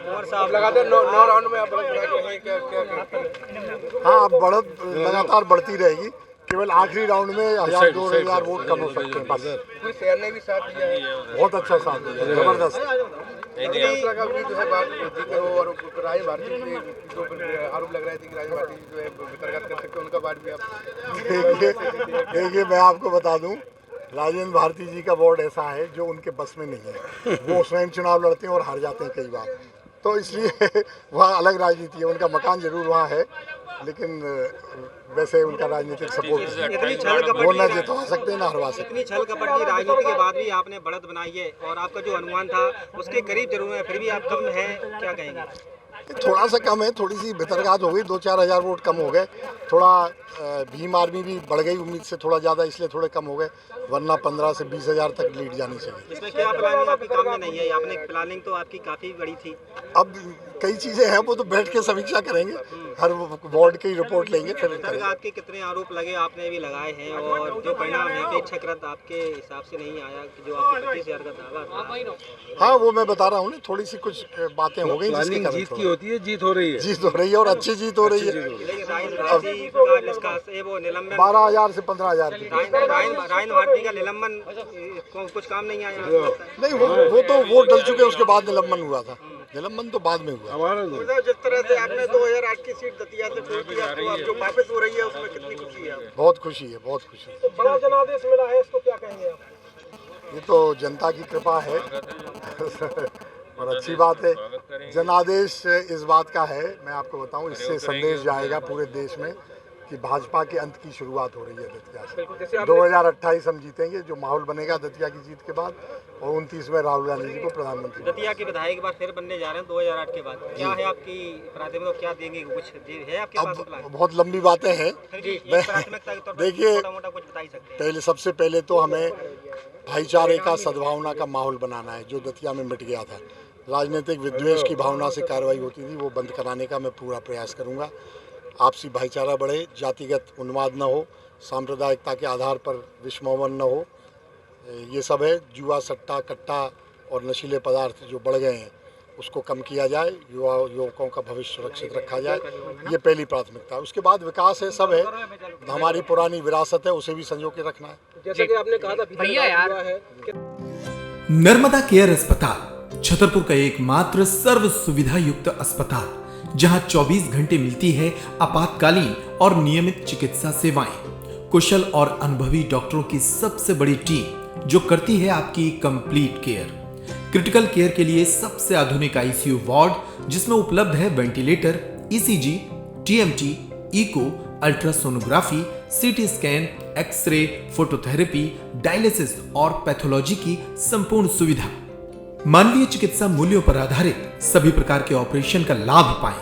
आप लगातार 9 राउंड में आप बढ़त बढ़ा के हैं, क्या हाँ, अब बढ़त लगातार बढ़ती रहेगी। केवल आखिरी राउंड में 1000-2000 वोट कम हो सकते हैं बस। पूरे शहर ने भी साथ दिया है, बहुत अच्छा साथ दिया, जबरदस्त। जो है बात जिक्र हो, और राजन भारती जी जो आरोप लग रहे थे कि राजन भारती जी जो है वितर्क कर सकते हैं, उनका वार्ड भी आप देखिए मैं आपको बता दूं, राजेंद्र भारती जी का वार्ड ऐसा है जो उनके बस में नहीं है। वो स्वयं चुनाव लड़ते हैं और हार जाते हैं कई बार, तो इसलिए वहाँ अलग राजनीति है। उनका मकान जरूर वहाँ है, लेकिन वैसे उनका राजनीतिक सपोर्ट वो ना जितवा सकते हैं ना हरवा सकते। इतनी छल कपट की राजनीति के बाद भी आपने बढ़त बनाई है और आपका जो अनुमान था उसके करीब जरूर है, फिर भी आप कम है, क्या कहेंगे? थोड़ा सा कम है, थोड़ी सी बेतरगात हो गई, 2-4 हज़ार वोट कम हो गए। थोड़ा भीम आर्मी भी बढ़ गई उम्मीद से थोड़ा ज़्यादा, इसलिए थोड़े कम हो गए, वरना 15 से 20 हज़ार तक लीड जानी चाहिए। इसमें क्या प्लानिंग आपकी काम में नहीं है? आपने प्लानिंग तो आपकी काफ़ी बड़ी थी। अब कई चीज़ें हैं, वो तो बैठ के समीक्षा करेंगे, हर वार्ड की रिपोर्ट लेंगे फिर करेंगे। आपके कितने आरोप लगे, आपने भी लगाए हैं, और जो परिणाम है अपेक्षाकृत आपके हिसाब से नहीं आया, जो आपके 25,000 का दावा था। हाँ, वो मैं बता रहा हूँ ना, थोड़ी सी कुछ बातें हो गई जिसके कारण जीत की होती है, जीत हो रही है, जीत हो रही है और अच्छी जीत हो रही है। 12,000 से 15,000 की। राजन भारती का निलंबन कुछ काम नहीं आया? नहीं, वो तो वोट डल चुके, उसके बाद निलंबन हुआ था। निलंबन तो बाद में हुआ। जिस तरह से आपने 2008 की सीट दतिया से फिर किया, तो अब जो वापस हो रही है उसमें कितनी खुशी है? बहुत खुशी है, बहुत खुशी है। तो बड़ा जनादेश मिला है, इसको क्या कहेंगे आप? ये तो जनता की कृपा है और अच्छी बात है। जनादेश इस बात का है, मैं आपको बताऊं, इससे संदेश जाएगा पूरे देश में कि भाजपा के अंत की शुरुआत हो रही है दतिया से। 2028 हम जीतेंगे, जो माहौल बनेगा दतिया की जीत के बाद, और 29 में राहुल गांधी जी को प्रधानमंत्री। दतिया के विधायक बार फिर बनने जा रहे हैं 2008 के बाद, क्या है आपकी प्राथमिकता, क्या देंगे, कुछ है आपके पास प्लान? बहुत लंबी बातें हैं। देखिए, कुछ बता ही सकते हैं। पहले सबसे पहले तो हमें भाईचारे का, सद्भावना का माहौल बनाना है, जो दतिया में मिट गया था। राजनीतिक विद्वेष की भावना से कार्रवाई होती थी, वो बंद कराने का मैं पूरा प्रयास करूंगा। आपसी भाईचारा बढ़े, जातिगत उन्माद न हो, सांप्रदायिकता के आधार पर विषमोहन न हो, ये सब है। जुआ, सट्टा, कट्टा और नशीले पदार्थ जो बढ़ गए हैं उसको कम किया जाए, युवकों का भविष्य सुरक्षित रखा जाए, ये पहली प्राथमिकता है। उसके बाद विकास है, सब है, हमारी पुरानी विरासत है, उसे भी संजो के रखना है। जैसे कि आपने कहा था भैया यार, नर्मदा केयर अस्पताल छतरपुर का एकमात्र सर्व सुविधा युक्त अस्पताल, जहां 24 घंटे मिलती है आपातकालीन और नियमित चिकित्सा सेवाएं। कुशल और अनुभवी डॉक्टरों की सबसे बड़ी टीम जो करती है आपकी कंप्लीट केयर। क्रिटिकल केयर के लिए सबसे आधुनिक आईसीयू वार्ड, जिसमें उपलब्ध है ventilator, ECG, TMT, echo, ultrasonography, CT scan, X-ray, phototherapy, dialysis और पैथोलॉजी की संपूर्ण सुविधा। मानवीय चिकित्सा मूल्यों पर आधारित सभी प्रकार के ऑपरेशन का लाभ पाएं।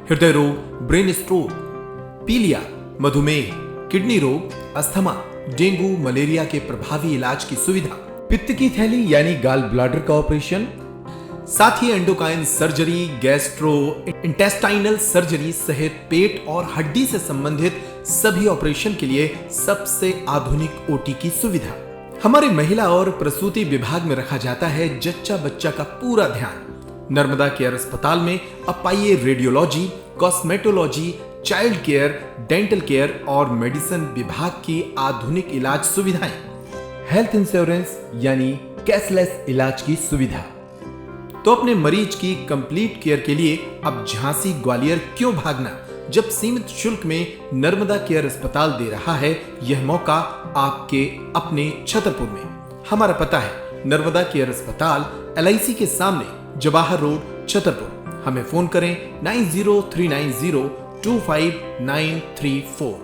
हृदय रोग, ब्रेन स्ट्रोक, पीलिया, मधुमेह, किडनी रोग, अस्थमा, डेंगू, मलेरिया के प्रभावी इलाज की सुविधा, पित्त की थैली यानी गाल ब्लैडर का ऑपरेशन, साथ ही endocrine surgery, gastrointestinal surgery सहित पेट और हड्डी से संबंधित सभी ऑपरेशन के लिए सबसे आधुनिक ओटी की सुविधा। हमारे महिला और प्रसूति विभाग में रखा जाता है जच्चा बच्चा का पूरा ध्यान। नर्मदा केयर अस्पताल में अब पाइए radiology, cosmetology, child care, dental care और मेडिसिन विभाग की आधुनिक इलाज सुविधाएं, हेल्थ इंश्योरेंस यानी कैशलेस इलाज की सुविधा। तो अपने मरीज की कंप्लीट केयर के लिए अब झांसी ग्वालियर क्यों भागना, जब सीमित शुल्क में नर्मदा केयर अस्पताल दे रहा है यह मौका आपके अपने छतरपुर में। हमारा पता है नर्मदा केयर अस्पताल, LIC के सामने, जवाहर रोड, छतरपुर। हमें फोन करें 9039025934।